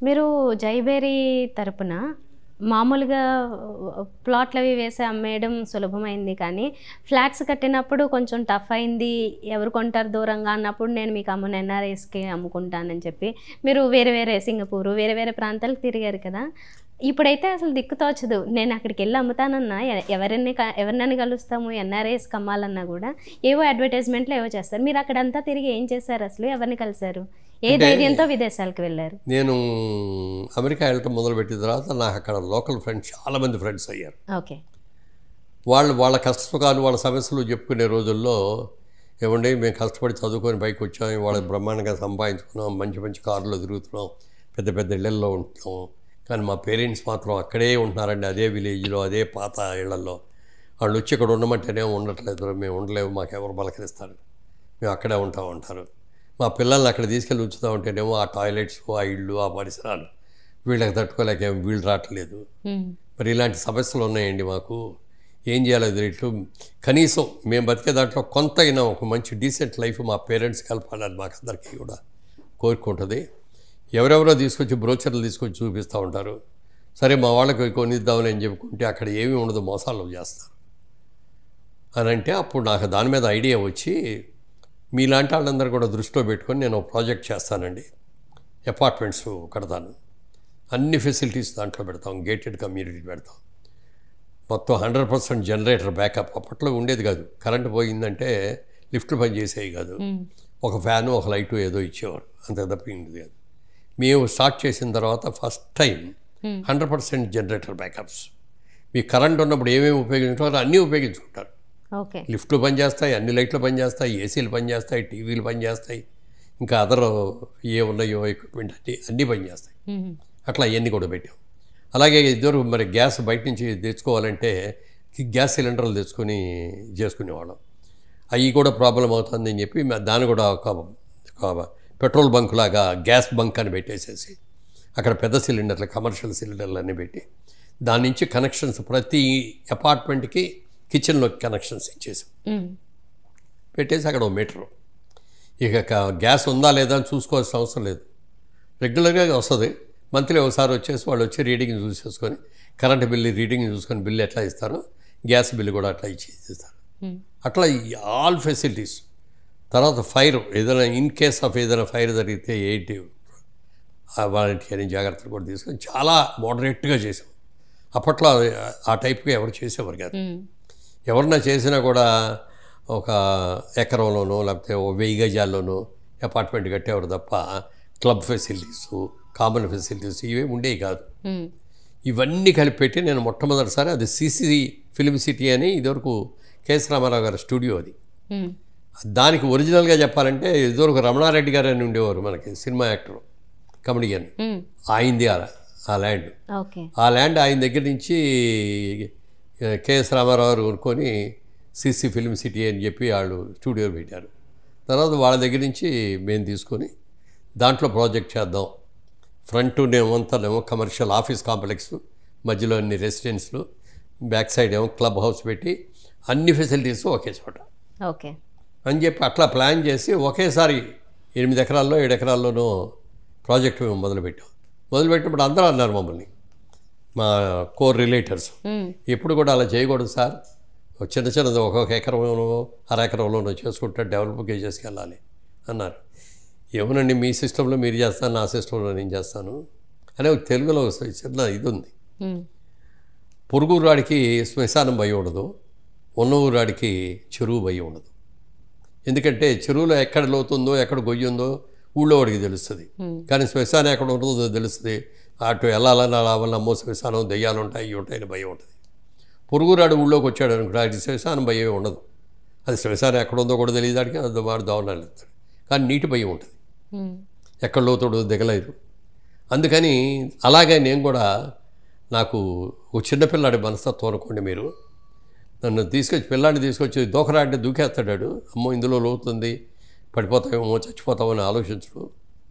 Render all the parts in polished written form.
మీరు జైబేరి తరపున మామూలుగా ప్లాట్‌లవి వేసి అమ్మేయడం సులభమైంది కానీ, ఫ్లాట్స్ కట్టినప్పుడు కొంచెం టఫ్ అయింది. ఎవరు కొంటారు దూరంగా అన్నప్పుడు నేను మీకు అమ్మను ఎన్ఆర్‌ఐస్‌కి అమ్ముకుంటానని చెప్పి, మీరు వేరే వేరే సింగపూరు, వేరే వేరే ప్రాంతాలకు తిరిగారు కదా! ఇప్పుడైతే అసలు దిక్కు తోచదు. నేను అక్కడికెళ్ళి అమ్ముతానన్నా ఎవరినైనా కలుస్తాము ఎన్ఆర్‌ఐస్‌కి అమ్మాలన్నా గూడా ఏవో అడ్వర్టైజ్‌మెంట్‌లు ఏవో చేస్తారు. మీరు అక్కడంతా తిరిగి ఏం చేశారు అసలు? ఎవరిని కలిసారు? ఏ అంటే ధైర్యంతో విదేశాలకు వెళ్లారు? నేను అమెరికా వెళ్ళటం మొదలుపెట్టిన తర్వాత నాకు అక్కడ లోకల్ ఫ్రెండ్స్ చాలామంది ఫ్రెండ్స్ అయ్యారు. ఓకే. వాళ్ళ కష్ట సుఖాలు వాళ్ళ సమస్యలు చెప్పుకునే రోజుల్లో ఏమండి మేము కష్టపడి చదువుకొని పైకి వచ్చాం, వాళ్ళ బ్రహ్మాండంగా సంపాదించుకున్నాం, మంచి మంచి కారులో తిరుగుతున్నాం, పెద్ద పెద్ద ఇళ్లల్లో ఉంటున్నాం, కానీ మా పేరెంట్స్ మాత్రం అక్కడే ఉంటున్నారండి, అదే విలేజ్లో, అదే పాత ఇళ్లలో. వాళ్ళు వచ్చి ఇక్కడ ఉండమంటేనే ఉండట్లేదు, మేము ఉండలేము, మాకెవరు పలకరిస్తారు, మేము అక్కడే ఉంటామంటారు. మా పిల్లల్ని అక్కడ తీసుకెళ్ళి ఉంచుతూ ఉంటేనేమో ఆ టాయిలెట్స్, ఆ ఇళ్ళు, ఆ పరిసరాలు వీళ్ళకి తట్టుకోలేక వీళ్ళు రావట్లేదు. మరి ఇలాంటి సమస్యలు ఉన్నాయండి మాకు, ఏం చేయాలో తెలియట్లు. కనీసం మేము బతికే దాంట్లో కొంత అయినా ఒక మంచి డీసెంట్ లైఫ్ మా పేరెంట్స్ కలపాలని మాకు అందరికీ కూడా కోరుకుంటుంది. ఎవరెవరో తీసుకొచ్చి బ్రోచర్లు తీసుకొచ్చి చూపిస్తూ ఉంటారు. సరే మా వాళ్ళకి కొనిద్దామని అని చెప్పుకుంటే అక్కడ ఏమీ ఉండదు, మోసాలు చేస్తారు అని అంటే అప్పుడు నాకు దాని మీద ఐడియా వచ్చి మీలాంటి వాళ్ళందరూ కూడా దృష్టిలో పెట్టుకొని నేను ప్రాజెక్ట్ చేస్తానండి. అపార్ట్మెంట్స్ కడతాను, అన్ని ఫెసిలిటీస్ దాంట్లో పెడతాం, గేటెడ్ కమ్యూనిటీ పెడతాం, మొత్తం 100% జనరేటర్ బ్యాకప్. అప్పట్లో ఉండేది కాదు, కరెంటు పోయిందంటే లిఫ్ట్లు పనిచేసేవి కాదు, ఒక ఫ్యాను ఒక లైటు ఏదో ఇచ్చేవారు, అంత తప్ప ఉండేది కాదు. మేము స్టార్ట్ చేసిన తర్వాత ఫస్ట్ టైం 100% జనరేటర్ బ్యాకప్స్. మీ కరెంట్ ఉన్నప్పుడు ఏమేమి ఉపయోగించుకుంటారో అన్నీ ఉపయోగించుకుంటారు. ఓకే. లిఫ్ట్లు పనిచేస్తాయి, అన్ని లైట్లు పనిచేస్తాయి, ఏసీలు పనిచేస్తాయి, టీవీలు పనిచేస్తాయి, ఇంకా అదర్ ఏ ఉన్నాయో ఎక్విప్మెంట్ అన్నీ పనిచేస్తాయి. అట్లా అవన్నీ కూడా పెట్టాం. అలాగే ఇద్దరు మరి గ్యాస్ బయట నుంచి తెచ్చుకోవాలంటే గ్యాస్ సిలిండర్లు తెచ్చుకొని చేసుకునేవాళ్ళం. అవి కూడా ప్రాబ్లం అవుతుందని చెప్పి దాన్ని కూడా ఒక పెట్రోల్ బంక్ లాగా గ్యాస్ బంక్ అని పెట్టేసేసి అక్కడ పెద్ద సిలిండర్లు, కమర్షియల్ సిలిండర్లు అన్నీ పెట్టి దాని నుంచి కనెక్షన్స్ ప్రతి అపార్ట్మెంట్కి కిచెన్లో కనెక్షన్స్ ఇచ్చేసాం. పెట్టేసి అక్కడ ఓ మీటరు, ఇక గ్యాస్ ఉందా లేదా అని చూసుకోవాల్సిన అవసరం లేదు, రెగ్యులర్గా వస్తుంది. మంత్లీ ఒకసారి వచ్చేసి వాళ్ళు వచ్చి రీడింగ్ చూసేసుకొని కరెంట్ బిల్లు రీడింగ్ చూసుకొని బిల్లు ఎట్లా ఇస్తారో గ్యాస్ బిల్లు కూడా అట్లా ఇచ్చేస్తారు. అట్లా ఆల్ ఫెసిలిటీస్. తర్వాత ఫైర్ ఏదైనా ఇన్ కేస్ ఆఫ్ ఏదైనా ఫైర్ జరిగితే ఏంటి వాలంటీ అని జాగ్రత్తలు కూడా తీసుకొని చాలా మోడరేట్గా చేసాం. అప్పట్లో ఆ టైప్గా ఎవరు చేసేవారు కాదు. ఎవరన్నా చేసినా కూడా ఒక ఎకరంలోనో లేకపోతే 1000 గజాల్లోనో అపార్ట్మెంట్ కట్టేవారు తప్ప క్లబ్ ఫెసిలిటీస్, కామన్ ఫెసిలిటీస్ ఇవే ఉండేవి కాదు. ఇవన్నీ కలిపి పెట్టి నేను మొట్టమొదటిసారి అది సిసి ఫిల్మ్ సిటీ అని ఇదివరకు కెఎస్ రామారావు గారి స్టూడియో అది. దానికి ఒరిజినల్గా చెప్పాలంటే ఇదివరకు రమణారెడ్డి గారు అని ఉండేవారు, మనకి సినిమా యాక్టర్, కమెడియన్. ఆయనది ఆ ల్యాండ్. ఆ ల్యాండ్ ఆయన దగ్గర నుంచి కెఎస్ రామారావు గారు కొనుక్కొని సిసి ఫిల్మ్ సిటీ అని చెప్పి వాళ్ళు స్టూడియో పెట్టారు. తర్వాత వాళ్ళ దగ్గర నుంచి మేము తీసుకొని దాంట్లో ప్రాజెక్ట్ చేద్దాం. ఫ్రంట్ ఏమంతానేమో కమర్షియల్ ఆఫీస్ కాంప్లెక్స్, మధ్యలో అన్ని రెసిడెన్స్లు, బ్యాక్ సైడ్ ఏమో క్లబ్ హౌస్ పెట్టి అన్ని ఫెసిలిటీస్ ఒకే చోట ఓకే అని చెప్పి అట్లా ప్లాన్ చేసి ఒకేసారి 8 ఎకరాల్లో 7 ఎకరాల్లోనూ ప్రాజెక్టు మేము మొదలుపెట్టినప్పుడు అందరూ అన్నారు మమ్మల్ని, మా కోర్ రిలేటర్స్, ఎప్పుడు కూడా అలా చేయకూడదు సార్, చిన్న చిన్నది ఒక్కొక్క ఎకరంలోనో అర ఎకరంలోనో చేసుకుంటే డెవలప్గా చేసుకెళ్ళాలి అన్నారు. ఏమోనండి మీ సిస్టంలో మీరు చేస్తాను, నా సిస్టంలో నేను చేస్తాను అనే తెలుగులో చిన్న ఇది ఉంది. పొరుగు ఊరాడికి శ్మశానం భయం ఉండదు, ఉన్న ఊరాడికి చెరువు భయం ఉండదు. ఎందుకంటే చెరువులో ఎక్కడ లోతుందో ఎక్కడ గొయ్యి ఉందో ఊళ్ళో వాడికి తెలుస్తుంది, కానీ శ్మశానం ఎక్కడ ఉంటుందో తెలుస్తుంది. అటు వెళ్ళాలని రావాలని అమ్మో శ్మశానం దెయ్యాలు ఉంటాయి ఇవి ఉంటాయని భయం ఉంటుంది. పొరుగురాడు ఊళ్ళోకి వచ్చాడు అనుకుంటే అది శ్మశానం భయమే ఉండదు. అది శ్మశానం ఎక్కడ ఉందో కూడా తెలియదు, దానికి అది వాడు దావనాలు ఇస్తాడు, కానీ నీటి భయం ఉంటుంది, ఎక్కడ లోతుడు దిగలేదు. అందుకని అలాగే నేను కూడా నాకు ఒక చిన్నపిల్లాడి మనస్తత్వం అనుకోండి మీరు, నన్ను పిల్లాడిని తీసుకొచ్చి దూకరా అంటే దూకేస్తాడు, అమ్మో ఇందులో లోతుంది పడిపోతామేమో చచ్చిపోతామని ఆలోచించడు,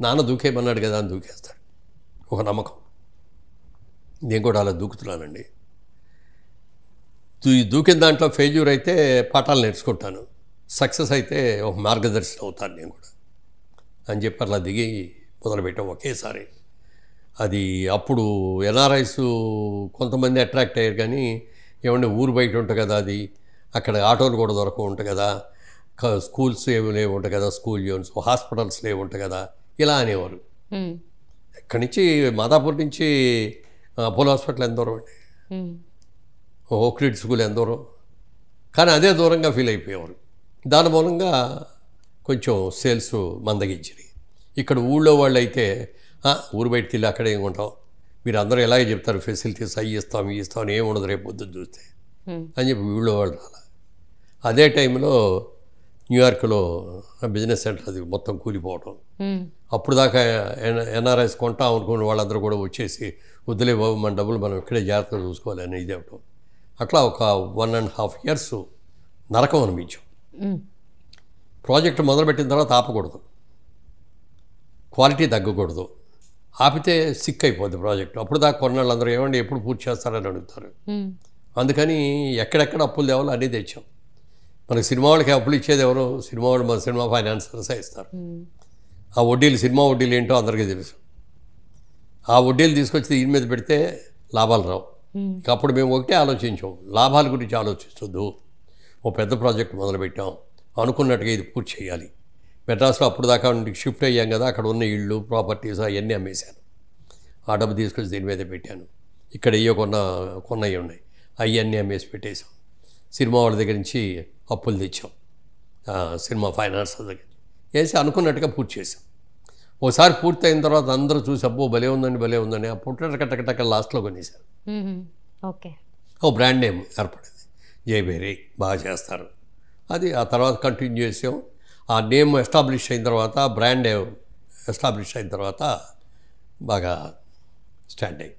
నాన్న దూకేమన్నాడు కదా అని దూకేస్తాడు, ఒక నమ్మకం. నేను కూడా అలా దూకుతున్నానండి. దూకిన దాంట్లో ఫెయిల్యూర్ అయితే పాఠాలు నేర్చుకుంటాను, సక్సెస్ అయితే ఒక మార్గదర్శనం అవుతాను నేను కూడా అని చెప్పి అలా దిగి మొదలుపెట్టాం ఒకేసారి. అది అప్పుడు ఎన్ఆర్ఐస్ కొంతమంది అట్రాక్ట్ అయ్యారు, కానీ ఏమంటే ఊరు బయట ఉంటుంది కదా, అది అక్కడ ఆటోలు కూడా దొరకవు ఉంటాయి కదా, స్కూల్స్ ఏమి లేవు ఉంటాయి కదా, స్కూల్ యూనిట్స్, హాస్పిటల్స్ లేవు ఉంటాయి కదా, ఇలా అనేవారు. ఇక్కడి నుంచి మాదాపూర్ నుంచి అపోలో హాస్పిటల్ ఎంత దూరం అండి, ఓక్రిడ్ స్కూల్ ఎంత దూరం, కానీ అదే దూరంగా ఫీల్ అయిపోయేవారు. దాని మూలంగా కొంచెం సేల్స్ మందగించినాయి. ఇక్కడ ఊళ్ళో వాళ్ళు అయితే ఊరు బయటికి వెళ్ళి అక్కడే ఉంటాం, మీరు అందరూ ఎలాగే చెప్తారు ఫెసిలిటీస్ అవి ఇస్తాం ఇవి ఇస్తాం అని ఏమి ఉండదు రేపు పొద్దున్న చూస్తే అని చెప్పి ఊళ్ళో వాళ్ళు రాలా. అదే టైంలో న్యూయార్క్లో బిజినెస్ సెంటర్ అది మొత్తం కూలిపోవటం, అప్పుడు దాకా ఎన్ఆర్ఐస్ కొంటాం అనుకున్న వాళ్ళందరూ కూడా వచ్చేసి వద్దులే బాబు మన డబ్బులు మనం ఇక్కడే జాగ్రత్తగా చూసుకోవాలి అని ఇది అవటం. అట్లా ఒక 1.5 years నరకం అనిపించాం. ప్రాజెక్ట్ మొదలుపెట్టిన తర్వాత ఆపకూడదు, క్వాలిటీ తగ్గకూడదు, ఆపితే సిక్ అయిపోద్ది ప్రాజెక్ట్. అప్పుడు దాకా కొన్నాళ్ళందరూ ఏమండి ఎప్పుడు పూర్తి చేస్తారని అడుగుతారు. అందుకని ఎక్కడెక్కడ అప్పులు తేవాలో అన్నీ తెచ్చాం. మనకి సినిమా వాళ్ళకి అప్పులు ఇచ్చేది ఎవరు, సినిమా వాళ్ళు మన సినిమా ఫైనాన్సర్సే ఇస్తారు. ఆ వడ్డీలు సినిమా వడ్డీలు ఏంటో అందరికీ తెలుసు. ఆ వడ్డీలు తీసుకొచ్చి దీని మీద పెడితే లాభాలు రావు. అప్పుడు మేము ఒకటే ఆలోచించాం, లాభాల గురించి ఆలోచించొద్దు, ఓ పెద్ద ప్రాజెక్ట్ మొదలుపెట్టాం, అనుకున్నట్టుగా ఇది పూర్తి చేయాలి. మెడ్రాస్లో అప్పుడు దాకా షిఫ్ట్ అయ్యాం కదా, అక్కడ ఉన్న ఇళ్ళు ప్రాపర్టీస్ అవన్నీ అమ్మేశాను, ఆ డబ్బు తీసుకొచ్చి దీని మీద పెట్టాను. ఇక్కడ అయ్యో కొన్నవి ఉన్నాయి, అవన్నీ అమ్మేసి పెట్టేశాం. సినిమా వాళ్ళ దగ్గర నుంచి అప్పులు తెచ్చాం, సినిమా ఫైనాన్స్ దగ్గర వేసి అనుకున్నట్టుగా పూర్తి చేసాం. ఓసారి పూర్తి అయిన తర్వాత అందరూ చూసి అబ్బో భలే ఉందని ఆ పుట్టటకటకటక లాస్ట్లో కొనేశారు. ఓకే, ఓ బ్రాండ్ నేమ్ ఏర్పడింది, జయబేరి, బాగా చేస్తారు. అది ఆ తర్వాత కంటిన్యూ చేసాం. ఆ నేమ్ ఎస్టాబ్లిష్ అయిన తర్వాత, బ్రాండ్ ఎస్టాబ్లిష్ అయిన తర్వాత బాగా స్టాండ్ అయ్యి.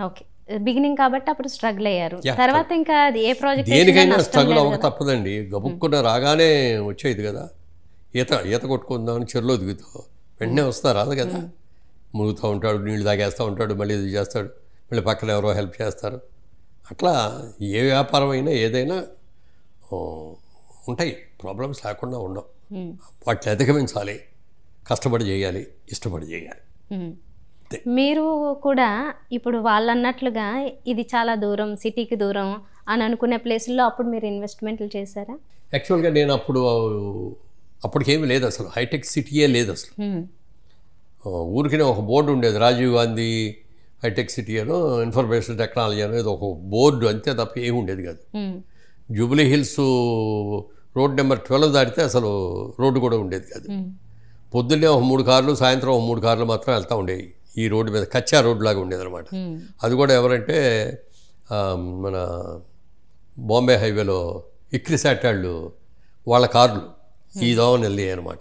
ఓకే, బిగినింగ్ కాబట్టి అప్పుడు స్ట్రగుల్ అయ్యారు. తర్వాత ఇంకా అది ఏ ప్రాజెక్ట్ దేనికైనా స్ట్రగుల్ అవ్వక తప్పదండి. గబుక్కున్న రాగానే వచ్చేది కదా, ఈత కొట్టుకుందామని చెరులో దిగుతావు, వెంటనే వస్తా రాదు కదా, మునుగుతూ ఉంటాడు, నీళ్ళు తాగేస్తూ ఉంటాడు, మళ్ళీ ఇది చేస్తాడు, మళ్ళీ పక్కన ఎవరో హెల్ప్ చేస్తారు. అట్లా ఏ వ్యాపారం అయినా ఏదైనా ఉంటాయి, ప్రాబ్లమ్స్ లేకుండా ఉండవు. వాటిని అధిగమించాలి, కష్టపడి చేయాలి, ఇష్టపడి చేయాలి. మీరు కూడా ఇప్పుడు వాళ్ళు అన్నట్లుగా ఇది చాలా దూరం, సిటీకి దూరం అని అనుకునే ప్లేసుల్లో అప్పుడు మీరు ఇన్వెస్ట్మెంట్లు చేశారా? యాక్చువల్గా నేను అప్పటికేమీ లేదు, అసలు హైటెక్ సిటీయే లేదు అసలు. ఊరికినే ఒక బోర్డు ఉండేది, రాజీవ్ గాంధీ హైటెక్ సిటీ అనో ఇన్ఫర్మేషన్ టెక్నాలజీ అనేది ఒక బోర్డు, అంతే తప్ప ఏమి ఉండేది కాదు. జూబ్లీ హిల్స్ రోడ్ నెంబర్ 12 దాటితే అసలు రోడ్డు కూడా ఉండేది కాదు. పొద్దున్నే ఒక 3 కార్లు, సాయంత్రం ఒక 3 కార్లు మాత్రం వెళ్తూ ఉండేవి ఈ రోడ్డు మీద, కచ్చా రోడ్డు లాగా ఉండేది అనమాట. అది కూడా ఎవరంటే మన బాంబే హైవేలో ఇక్రిసాట్ వాళ్ళ కార్లు ఈ దోవని వెళ్ళాయి అనమాట.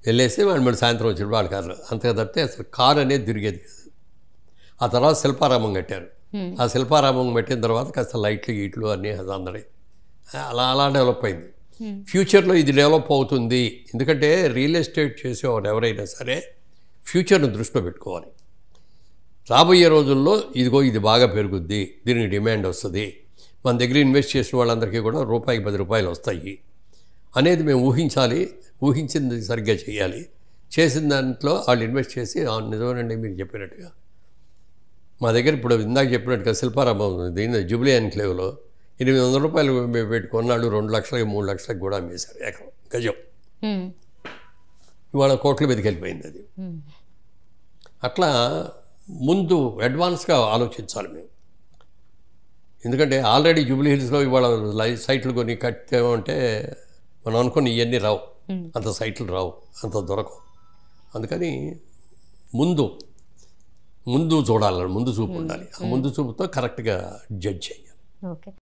వెళ్ళేసి వాళ్ళు మళ్ళీ సాయంత్రం వచ్చాడు వాళ్ళ కార్లు, అంతగా తప్పితే అసలు కారు అనేది తిరిగేది కాదు. ఆ తర్వాత శిల్పారామం కట్టారు. ఆ శిల్పారామం పెట్టిన తర్వాత కాస్త లైట్లు గీట్లు అన్నీ అందరి అలా డెవలప్ అయింది. ఫ్యూచర్లో ఇది డెవలప్ అవుతుంది, ఎందుకంటే రియల్ ఎస్టేట్ చేసేవాడు ఎవరైనా సరే ఫ్యూచర్ను దృష్టిలో పెట్టుకోవాలి. రాబోయే రోజుల్లో ఇదిగో ఇది బాగా పెరుగుద్ది, దీనికి డిమాండ్ వస్తుంది, మన దగ్గర ఇన్వెస్ట్ చేసిన వాళ్ళందరికీ కూడా రూపాయికి 10 రూపాయలు వస్తాయి అనేది మేము ఊహించాలి. ఊహించింది సరిగ్గా చేయాలి. చేసిన దాంట్లో వాళ్ళు ఇన్వెస్ట్ చేసి నిజమేనండి మీరు చెప్పినట్టుగా మా దగ్గర ఇప్పుడు ఇందాక చెప్పినట్టుగా శిల్పారామం దీని జూబ్లీ ఎన్క్లేవ్లో 800 రూపాయలు పెట్టి కొన్నాళ్ళు 2 లక్షలకి 3 లక్షలకి కూడా అమ్మేశారు ఎకరం గజం. ఇవాళ కోట్ల మీదకి వెళ్ళిపోయింది అది. అట్లా ముందు అడ్వాన్స్గా ఆలోచించాలి మేము, ఎందుకంటే ఆల్రెడీ జూబ్లీ హిల్స్లో ఇవాళ సైట్లు కొని కట్టామంటే మనం అనుకుని ఇవన్నీ రావు, అంత సైట్లు రావు, అంత దొరకవు. అందుకని ముందు చూడాలి, ముందు చూపు ఉండాలి. ఆ ముందు చూపుతో కరెక్ట్గా జడ్జ్ చేయాలి. ఓకే.